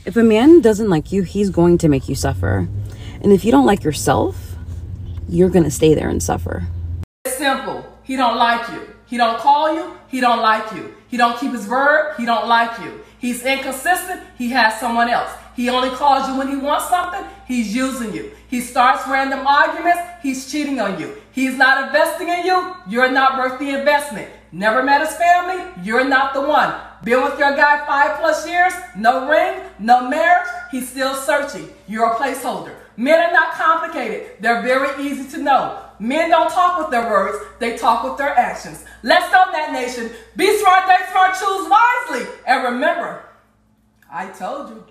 If a man doesn't like you, he's going to make you suffer. And if you don't like yourself, you're going to stay there and suffer. It's simple. He don't like you. He don't call you. He don't like you. He don't keep his verb. He don't like you. He's inconsistent. He has someone else. He only calls you when he wants something. He's using you. He starts random arguments. He's cheating on you. He's not investing in you. You're not worth the investment. Never met his family. You're not the one. Been with your guy 5+ years. No ring. No marriage. He's still searching. You're a placeholder. Men are not complicated. They're very easy to know. Men don't talk with their words. They talk with their actions. Let's go, That Nation. Be smart, date smart, choose wisely. And remember, I told you.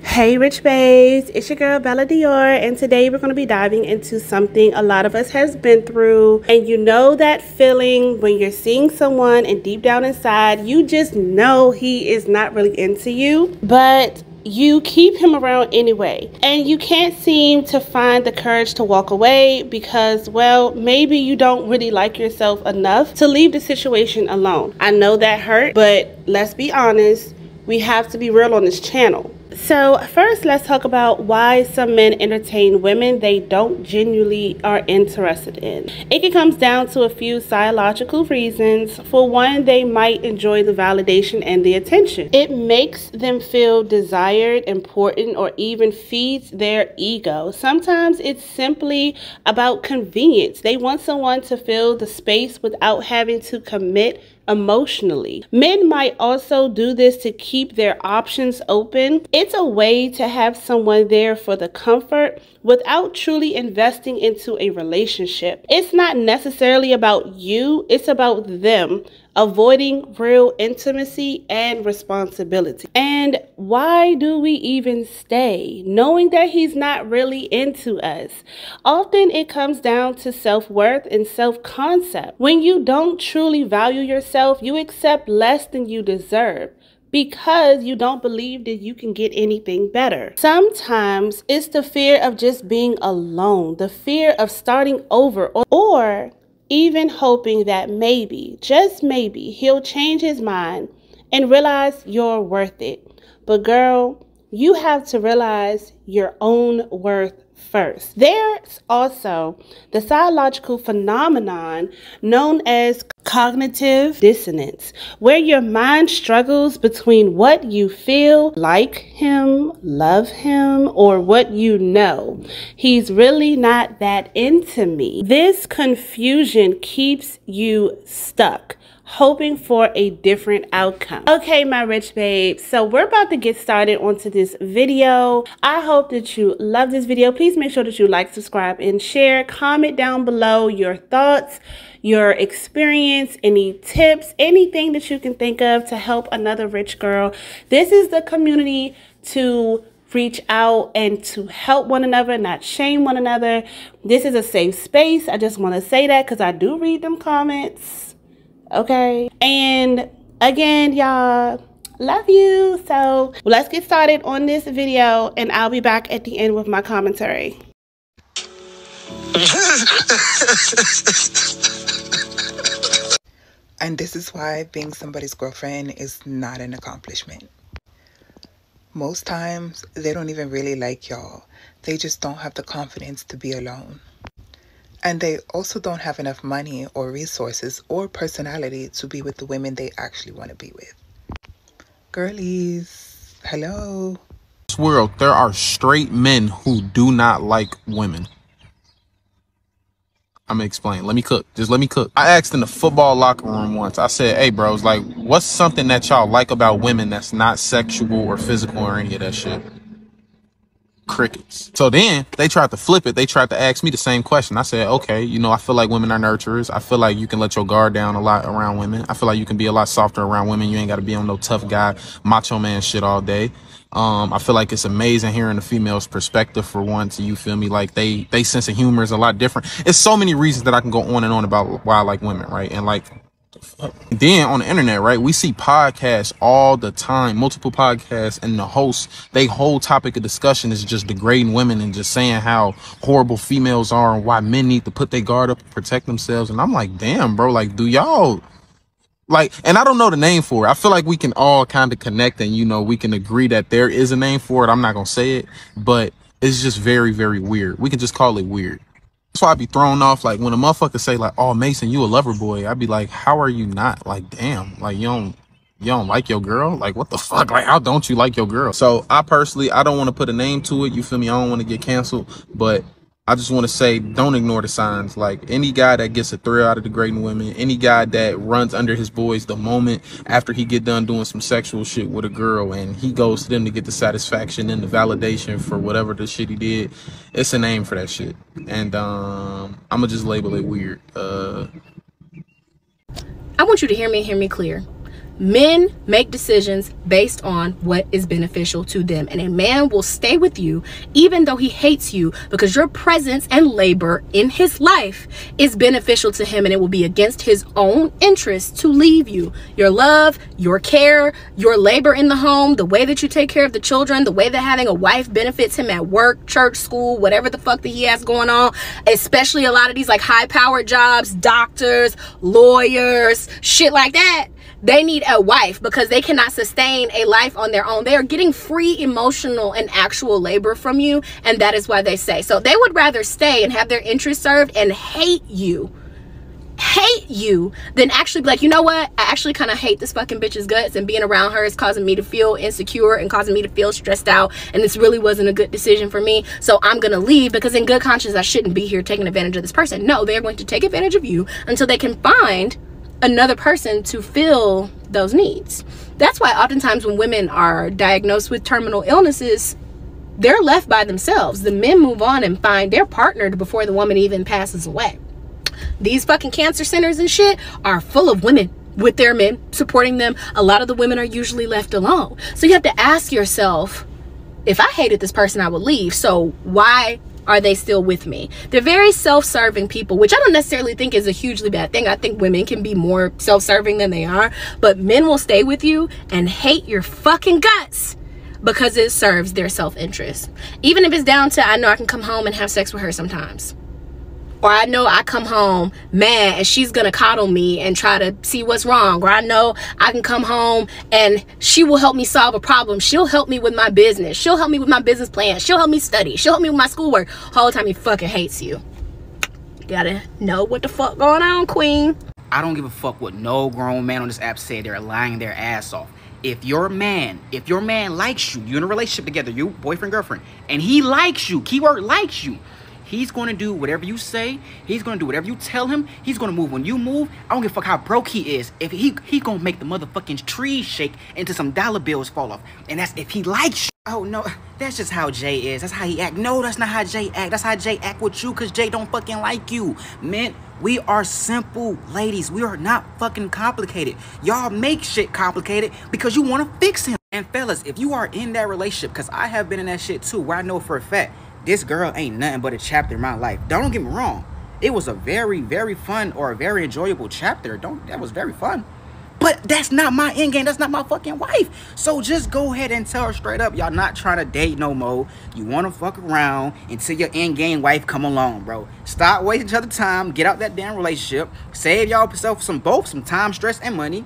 Hey Rych Babes, it's your girl Bella Dyor, and today we're going to be diving into something a lot of us has been through. And you know that feeling when you're seeing someone and deep down inside you just know he is not really into you, but you keep him around anyway, and you can't seem to find the courage to walk away because, well, maybe you don't really like yourself enough to leave the situation alone. I know that hurt, but let's be honest, we have to be real on this channel. So first, let's talk about why some men entertain women they don't genuinely are interested in. It comes down to a few psychological reasons. For one, they might enjoy the validation and the attention. It makes them feel desired, important, or even feeds their ego. Sometimes it's simply about convenience. They want someone to fill the space without having to commit emotionally. Men might also do this to keep their options open. It's a way to have someone there for the comfort without truly investing into a relationship. It's not necessarily about you, it's about them, avoiding real intimacy and responsibility. And why do we even stay, knowing that he's not really into us? Often it comes down to self-worth and self-concept. When you don't truly value yourself, you accept less than you deserve, because you don't believe that you can get anything better. Sometimes it's the fear of just being alone, the fear of starting over, or even hoping that maybe, just maybe, he'll change his mind and realize you're worth it. But girl, you have to realize your own worth first. There's also the psychological phenomenon known as cognitive dissonance, where your mind struggles between what you feel, like him, love him, or what you know, he's really not that into me. This confusion keeps you stuck, hoping for a different outcome. Okay, my Rych Babes, so we're about to get started onto this video. I hope that you love this video. Please make sure that you like, subscribe, and share. Comment down below your thoughts, your experience, any tips, anything that you can think of to help another rich girl. This is the community to reach out and to help one another, not shame one another. This is a safe space. I just want to say that because I do read them comments. Okay, and again, y'all, love you. So let's get started on this video, and I'll be back at the end with my commentary. And this is why being somebody's girlfriend is not an accomplishment. Most times they don't even really like y'all. They just don't have the confidence to be alone. And they also don't have enough money or resources or personality to be with the women they actually want to be with. Girlies, hello. In this world, there are straight men who do not like women. I'm gonna explain. Let me cook. Just let me cook. I asked in the football locker room once. I said, hey, bros, like, what's something that y'all like about women that's not sexual or physical or any of that shit? Crickets. So then they tried to flip it. They tried to ask me the same question. I said, okay, you know, I feel like women are nurturers. I feel like you can let your guard down a lot around women. I feel like you can be a lot softer around women. You ain't got to be on no tough guy, macho man shit all day. I feel like it's amazing hearing the female's perspective for once. You feel me? Like they sense of humor is a lot different. It's so many reasons that I can go on and on about why I like women, right? And like, then on the internet, right, we see podcasts all the time, multiple podcasts, and the hosts, they whole topic of discussion is just degrading women and just saying how horrible females are and why men need to put their guard up and protect themselves. And I'm like, damn, bro, like, do y'all Like, and I don't know the name for it. I feel like we can all kind of connect and, you know, we can agree that there is a name for it. I'm not going to say it, but it's just very, very weird. We can just call it weird. That's why I'd be thrown off. Like when a motherfucker say like, oh, Mason, you a lover boy. I'd be like, how are you not? Like, damn, like you don't like your girl? Like, what the fuck? Like, how don't you like your girl? So I personally, I don't want to put a name to it. You feel me? I don't want to get canceled, but I just want to say, don't ignore the signs. Like any guy that gets a thrill out of degrading women, any guy that runs under his boys the moment after he get done doing some sexual shit with a girl and he goes to them to get the satisfaction and the validation for whatever the shit he did, it's a name for that shit. And I'm gonna just label it weird. I want you to hear me clear. Men make decisions based on what is beneficial to them, and a man will stay with you even though he hates you because your presence and labor in his life is beneficial to him, and it will be against his own interest to leave you. Your love, your care, your labor in the home, the way that you take care of the children, the way that having a wife benefits him at work, church, school, whatever the fuck that he has going on, especially a lot of these like high-powered jobs, doctors, lawyers, shit like that. They need a wife because they cannot sustain a life on their own. They are getting free emotional and actual labor from you, and that is why they say. So they would rather stay and have their interests served and hate you than actually be like, you know what, I actually kind of hate this fucking bitch's guts, and being around her is causing me to feel insecure and causing me to feel stressed out, and this really wasn't a good decision for me, so I'm gonna leave because in good conscience I shouldn't be here taking advantage of this person. No, they're going to take advantage of you until they can find another person to fill those needs. That's why oftentimes when women are diagnosed with terminal illnesses, they're left by themselves. The men move on and find their partner before the woman even passes away. These fucking cancer centers and shit are full of women with their men supporting them. A lot of the women are usually left alone. So you have to ask yourself, if I hated this person, I would leave. So why are they still with me? They're very self-serving people, which I don't necessarily think is a hugely bad thing. I think women can be more self-serving than they are, but men will stay with you and hate your fucking guts because it serves their self-interest. Even if it's down to, I know I can come home and have sex with her sometimes. Or I know I come home mad and she's gonna coddle me and try to see what's wrong. Or I know I can come home and she will help me solve a problem. She'll help me with my business. She'll help me with my business plan. She'll help me study. She'll help me with my schoolwork. Whole time he fucking hates you. You gotta know what the fuck going on, queen. I don't give a fuck what no grown man on this app said. They're lying their ass off. If your man likes you, you're in a relationship together, you boyfriend, girlfriend, and he likes you, keyword likes you, he's going to do whatever you say. He's going to do whatever you tell him. He's going to move when you move. I don't give a fuck how broke he is. If he going to make the motherfucking trees shake into some dollar bills fall off. And that's if he likes you. Oh, no. That's just how Jay is. That's how he act. No, that's not how Jay act. That's how Jay act with you because Jay don't fucking like you. Man, we are simple, ladies. We are not fucking complicated. Y'all make shit complicated because you want to fix him. And fellas, if you are in that relationship, because I have been in that shit too, where I know for a fact, this girl ain't nothing but a chapter in my life. Don't get me wrong. It was a very, very fun or a very enjoyable chapter. That was very fun. But that's not my end game. That's not my fucking wife. So just go ahead and tell her straight up, y'all not trying to date no more. You want to fuck around until your end game wife come along, bro. Stop wasting each other time. Get out that damn relationship. Save y'all yourself some time, stress, and money.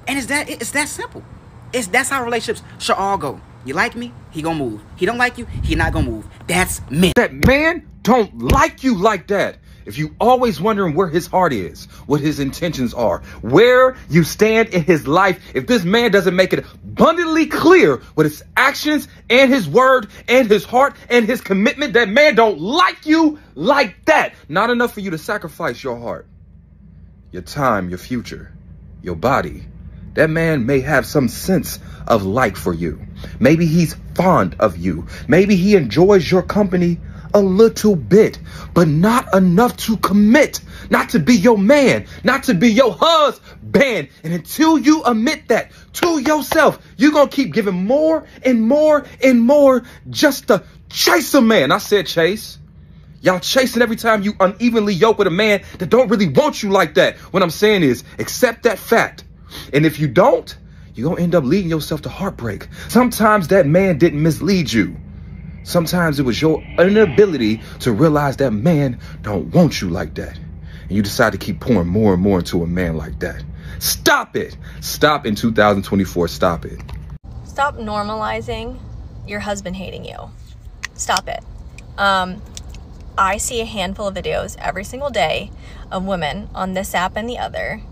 And it's that simple. That's how relationships should all go. You like me? He gonna move. He don't like you? He not gonna move. That's men. That man don't like you like that. If you always wondering where his heart is, what his intentions are, where you stand in his life, if this man doesn't make it abundantly clear with his actions and his word and his heart and his commitment, that man don't like you like that. Not enough for you to sacrifice your heart, your time, your future, your body. That man may have some sense of like for you. Maybe he's fond of you. Maybe he enjoys your company a little bit, but not enough to commit, not to be your man, not to be your husband. And until you admit that to yourself, you're going to keep giving more and more and more just to chase a man. I said chase. Y'all chasing every time you unevenly yoke with a man that don't really want you like that. What I'm saying is accept that fact. And if you don't, you're going to end up leading yourself to heartbreak. Sometimes that man didn't mislead you. Sometimes it was your inability to realize that man don't want you like that. And you decide to keep pouring more and more into a man like that. Stop it. Stop in 2024. Stop it. Stop normalizing your husband hating you. Stop it. I see a handful of videos every single day of women on this app and the other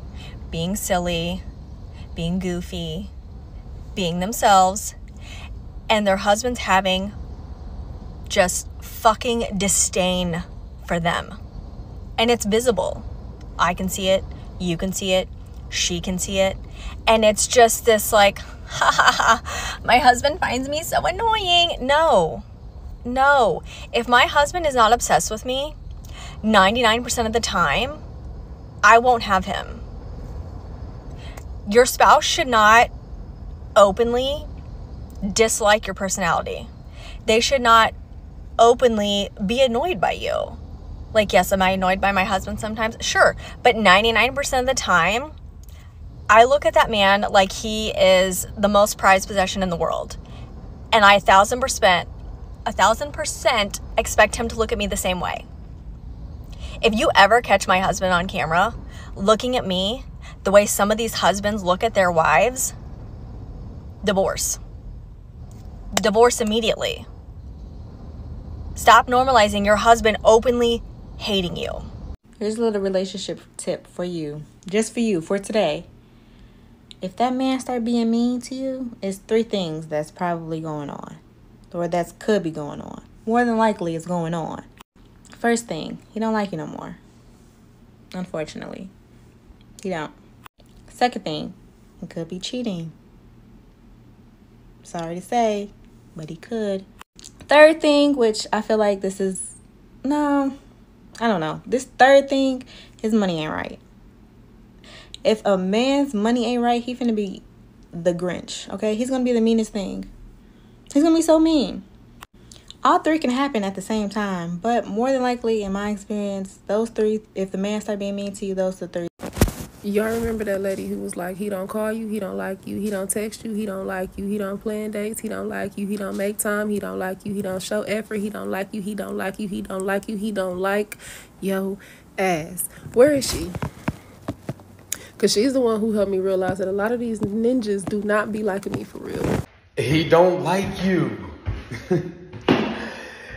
being silly, being goofy, being themselves, and their husbands having just fucking disdain for them. And it's visible. I can see it, you can see it, she can see it, and it's just this like, ha ha ha, my husband finds me so annoying. No. If my husband is not obsessed with me 99% of the time, I won't have him. Your spouse should not openly dislike your personality. They should not openly be annoyed by you. Like, yes, am I annoyed by my husband sometimes? Sure. But 99% of the time, I look at that man like he is the most prized possession in the world. And I 1,000% expect him to look at me the same way. If you ever catch my husband on camera looking at me the way some of these husbands look at their wives, divorce. Divorce immediately. Stop normalizing your husband openly hating you. Here's a little relationship tip for you, just for you, for today. If that man start being mean to you, it's 3 things that's probably going on, or that could be going on. More than likely it's going on. First thing, he don't like you no more. Unfortunately, he don't. Second thing, he could be cheating. Sorry to say, but he could. Third thing, which I feel like this is, no, I don't know. This third thing, his money ain't right. If a man's money ain't right, he finna be the Grinch, okay? He's gonna be the meanest thing. He's gonna be so mean. All 3 can happen at the same time, but more than likely, in my experience, those 3, if the man start being mean to you, those are 3. Y'all remember that lady who was like, he don't call you, he don't like you, he don't text you, he don't like you, he don't plan dates, he don't like you, he don't make time, he don't like you, he don't show effort, he don't like you, he don't like you, he don't like you, he don't like yo ass. Where is she? Because she's the one who helped me realize that a lot of these ninjas do not be liking me for real. He don't like you.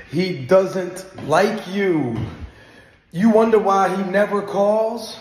He doesn't like you. You wonder why he never calls?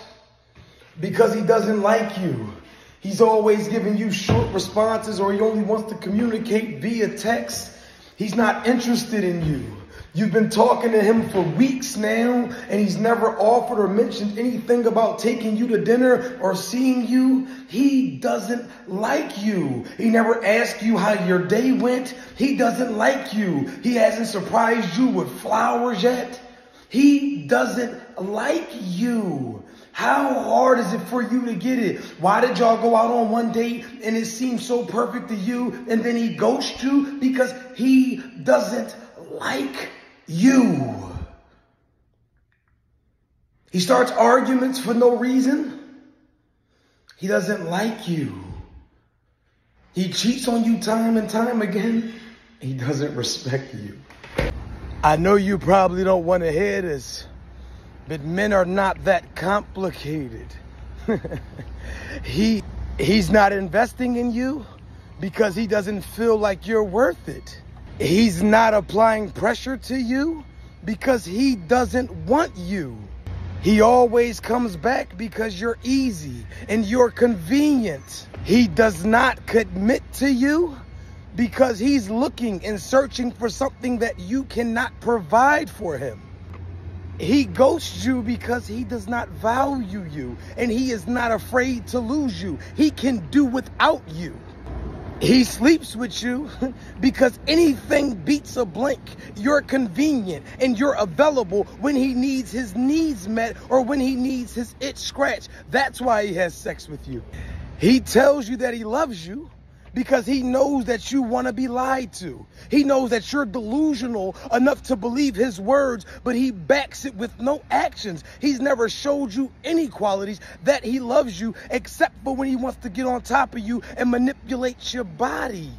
Because he doesn't like you. He's always giving you short responses, or he only wants to communicate via text. He's not interested in you. You've been talking to him for weeks now, and he's never offered or mentioned anything about taking you to dinner or seeing you. He doesn't like you. He never asked you how your day went. He doesn't like you. He hasn't surprised you with flowers yet. He doesn't like you. How hard is it for you to get it? Why did y'all go out on one date and it seemed so perfect to you, and then he ghosts you? Because he doesn't like you. He starts arguments for no reason. He doesn't like you. He cheats on you time and time again. He doesn't respect you. I know you probably don't want to hear this, but men are not that complicated. He's not investing in you because he doesn't feel like you're worth it. He's not applying pressure to you because he doesn't want you. He always comes back because you're easy and you're convenient. He does not commit to you because he's looking and searching for something that you cannot provide for him. He ghosts you because he does not value you, and he is not afraid to lose you. He can do without you. He sleeps with you because anything beats a blink. You're convenient and you're available when he needs his needs met or when he needs his itch scratched. That's why he has sex with you. He tells you that he loves you because he knows that you want to be lied to. He knows that you're delusional enough to believe his words, but he backs it with no actions. He's never showed you any qualities that he loves you, except for when he wants to get on top of you and manipulate your body.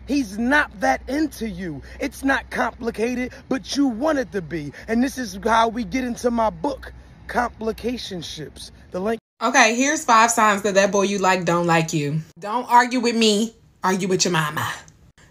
He's not that into you. It's not complicated, but you want it to be. And this is how we get into my book, Complicationships. The link Okay, here's 5 signs that that boy you like don't like you. Don't argue with me, argue with your mama.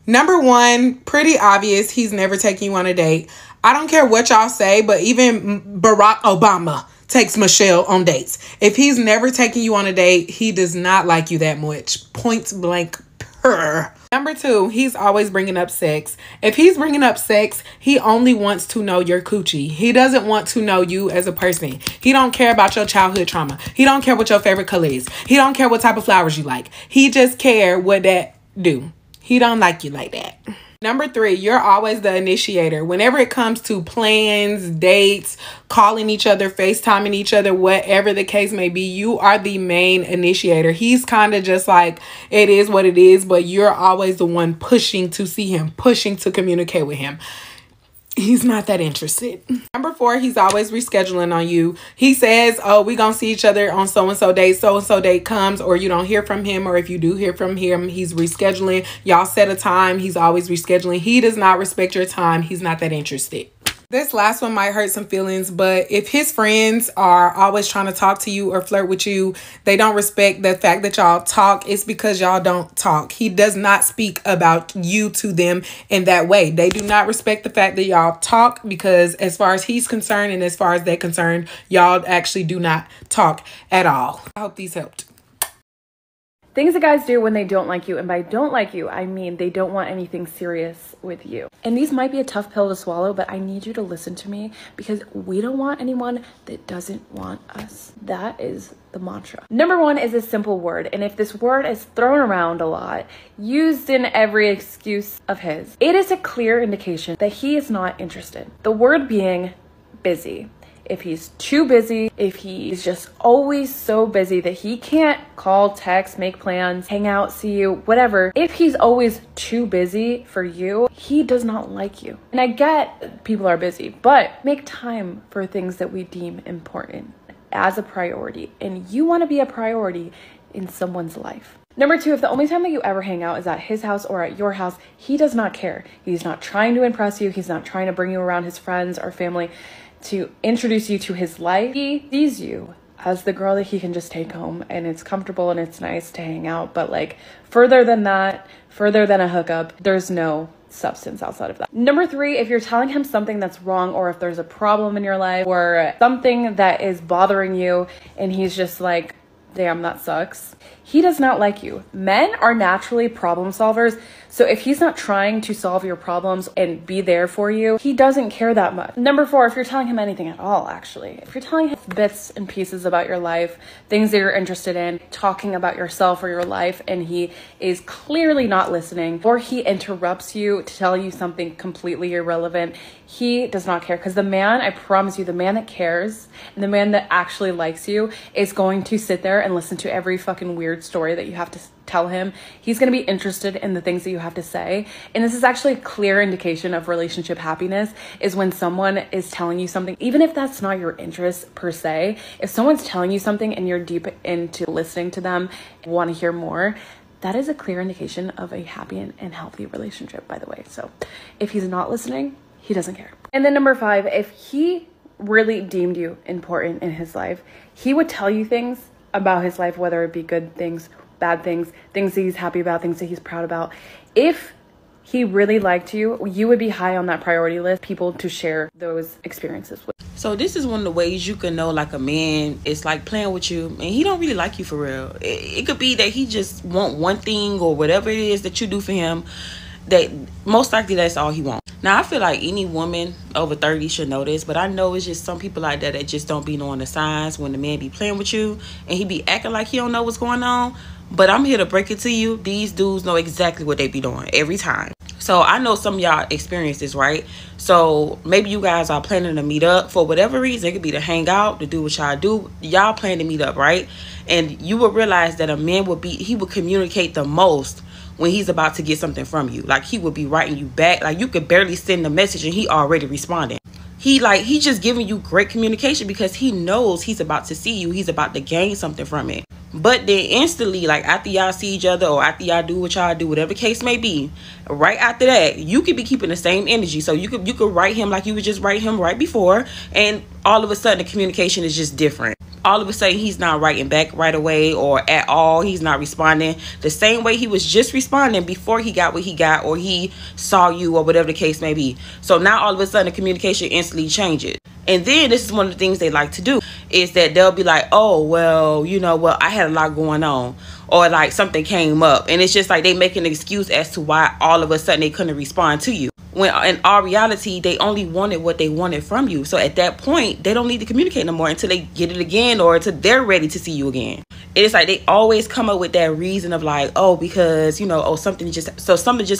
Number 1, pretty obvious, he's never taking you on a date. I don't care what y'all say, but even Barack Obama takes Michelle on dates. If he's never taking you on a date, he does not like you that much. Point blank per. Number 2, he's always bringing up sex. If he's bringing up sex, he only wants to know your coochie. He doesn't want to know you as a person. He don't care about your childhood trauma. He don't care what your favorite color is. He don't care what type of flowers you like. He just care what that do. He don't like you like that. Number 3, you're always the initiator. Whenever it comes to plans, dates, calling each other, FaceTiming each other, whatever the case may be, you are the main initiator. He's kind of just like, it is what it is, but you're always the one pushing to see him, pushing to communicate with him. He's not that interested. Number 4, he's always rescheduling on you. He says, oh, we gonna see each other on so-and-so date. So-and-so date comes, or you don't hear from him, or if you do hear from him, he's rescheduling. Y'all set a time. He's always rescheduling. He does not respect your time. He's not that interested. This last one might hurt some feelings, but if his friends are always trying to talk to you or flirt with you, they don't respect the fact that y'all talk. It's because y'all don't talk. He does not speak about you to them in that way. They do not respect the fact that y'all talk, because as far as he's concerned and as far as they're concerned, y'all actually do not talk at all. I hope these helped. Things that guys do when they don't like you, and by don't like you, I mean they don't want anything serious with you. And these might be a tough pill to swallow, but I need you to listen to me, because we don't want anyone that doesn't want us. That is the mantra. Number 1 is a simple word, and if this word is thrown around a lot, used in every excuse of his, it is a clear indication that he is not interested. The word being busy. If he's too busy, if he's just always so busy that he can't call, text, make plans, hang out, see you, whatever. If he's always too busy for you, he does not like you. And I get people are busy, but make time for things that we deem important as a priority. And you want to be a priority in someone's life. Number 2, if the only time that you ever hang out is at his house or at your house, he does not care. He's not trying to impress you. He's not trying to bring you around his friends or family to introduce you to his life. He sees you as the girl that he can just take home, and it's comfortable and it's nice to hang out, but like further than that, further than a hookup, there's no substance outside of that. Number 3, if you're telling him something that's wrong, or if there's a problem in your life or something that is bothering you and he's just like, damn, that sucks, he does not like you. Men are naturally problem solvers. So if he's not trying to solve your problems and be there for you, he doesn't care that much. Number 4, if you're telling him anything at all, actually, if you're telling him bits and pieces about your life, things that you're interested in, talking about yourself or your life, and he is clearly not listening, or he interrupts you to tell you something completely irrelevant, he does not care. Because the man, I promise you, the man that cares and the man that actually likes you is going to sit there and listen to every fucking weird story that you have to tell him. He's going to be interested in the things that you have to say. And this is actually a clear indication of relationship happiness, is when someone is telling you something, even if that's not your interest per se, if someone's telling you something and you're deep into listening to them and want to hear more, that is a clear indication of a happy and healthy relationship, by the way. So if he's not listening, he doesn't care. And then number 5, if he really deemed you important in his life, he would tell you things about his life, whether it be good things, bad things, things that he's happy about, things that he's proud about. If he really liked you, you would be high on that priority list, people to share those experiences with. So this is one of the ways you can know like a man is like playing with you and he don't really like you for real. It could be that he just want one thing or whatever it is that you do for him, that most likely that's all he wants. Now, I feel like any woman over 30 should know this, but I know it's just some people like that just don't be knowing the signs when the man be playing with you and he be acting like he don't know what's going on. But I'm here to break it to you. These dudes know exactly what they be doing every time. So I know some of y'all experience this, right? So maybe you guys are planning to meet up for whatever reason. It could be to hang out, to do what y'all do. Y'all plan to meet up, right? And you will realize that a man he would communicate the most when he's about to get something from you. Like, he would be writing you back. Like, you could barely send a message and he already responding. He just giving you great communication because he knows he's about to see you. He's about to gain something from it. But then instantly, like after y'all see each other or after y'all do what y'all do, whatever the case may be, right after that, you could be keeping the same energy. So you could write him like you would just write him right before, and all of a sudden the communication is just different. all of a sudden he's not writing back right away or at all. He's not responding the same way he was just responding before he got what he got or he saw you or whatever the case may be. So now all of a sudden the communication instantly changes. And then this is one of the things they like to do is that they'll be like, oh, well, you know, well, I had a lot going on, or like something came up. And it's just like they make an excuse as to why all of a sudden they couldn't respond to you. When in all reality, they only wanted what they wanted from you. So at that point, they don't need to communicate no more until they get it again or until they're ready to see you again. It's like they always come up with that reason of like, oh, because, you know, oh, something just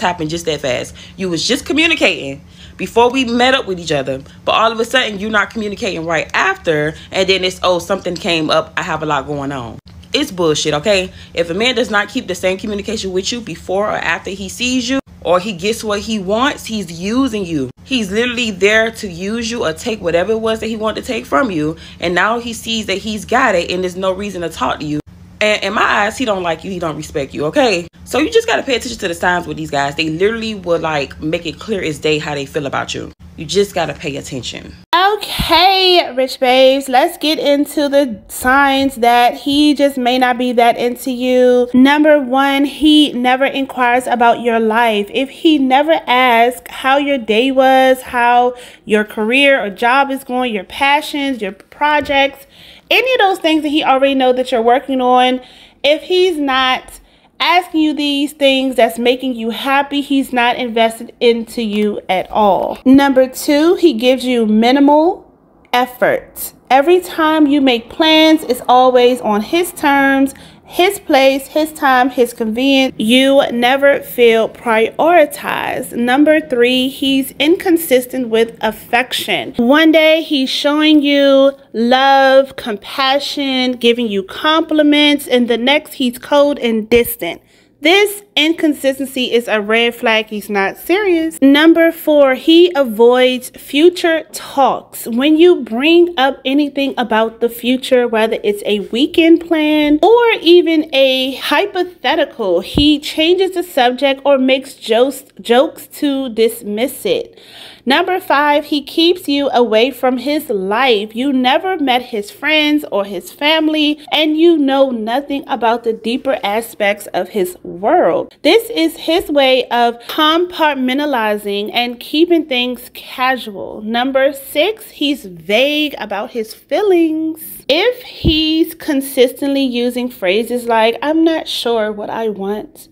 happened just that fast. You was just communicating before we met up with each other, but all of a sudden you're not communicating right after, and then it's, oh, something came up, I have a lot going on. It's bullshit, okay? If a man does not keep the same communication with you before or after he sees you or he gets what he wants, he's using you. He's literally there to use you or take whatever it was that he wanted to take from you, and now he sees that he's got it and there's no reason to talk to you. And in my eyes, he don't like you, he don't respect you, okay? So you just gotta pay attention to the signs with these guys. They literally will like make it clear as day how they feel about you. You just gotta pay attention. Okay, Rich Babes, let's get into the signs that he just may not be that into you. Number one, he never inquires about your life. If he never asks how your day was, how your career or job is going, your passions, your projects, any of those things that he already know that you're working on, if he's not asking you these things that's making you happy, he's not invested into you at all. Number two, he gives you minimal effort. Every time you make plans, it's always on his terms, his place, his time, his convenience. You never feel prioritized. Number three, he's inconsistent with affection. One day he's showing you love, compassion, giving you compliments, and the next he's cold and distant. This inconsistency is a red flag. He's not serious. Number four, he avoids future talks. When you bring up anything about the future, whether it's a weekend plan or even a hypothetical, he changes the subject or makes jokes to dismiss it. Number five, he keeps you away from his life. You never met his friends or his family, and you know nothing about the deeper aspects of his world. This is his way of compartmentalizing and keeping things casual. Number six, he's vague about his feelings. If he's consistently using phrases like, I'm not sure what I want,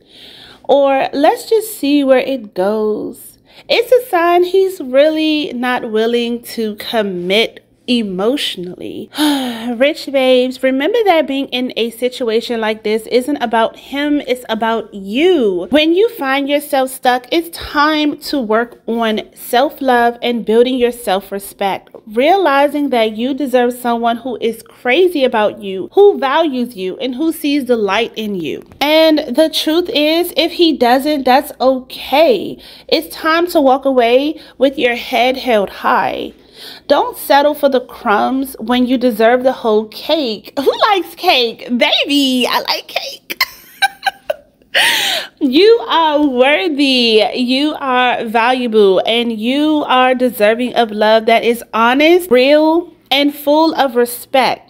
or let's just see where it goes, it's a sign he's really not willing to commit emotionally. Rich Babes, remember that being in a situation like this isn't about him, it's about you. When you find yourself stuck, it's time to work on self-love and building your self-respect. Realizing that you deserve someone who is crazy about you, who values you, and who sees the light in you. And the truth is, if he doesn't, that's okay. It's time to walk away with your head held high. Don't settle for the crumbs when you deserve the whole cake. Who likes cake? Baby, I like cake. You are worthy, you are valuable, and you are deserving of love that is honest, real, and full of respect.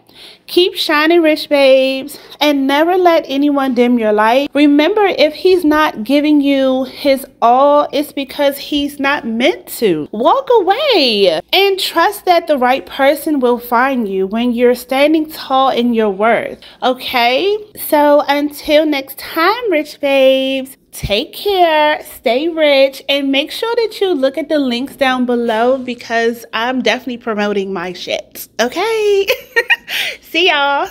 Keep shining, Rich Babes, and never let anyone dim your light. Remember, if he's not giving you his all, it's because he's not meant to. Walk away and trust that the right person will find you when you're standing tall in your worth. Okay? So until next time, Rich Babes, take care, stay rich, and make sure that you look at the links down below because I'm definitely promoting my shit. Okay? See y'all.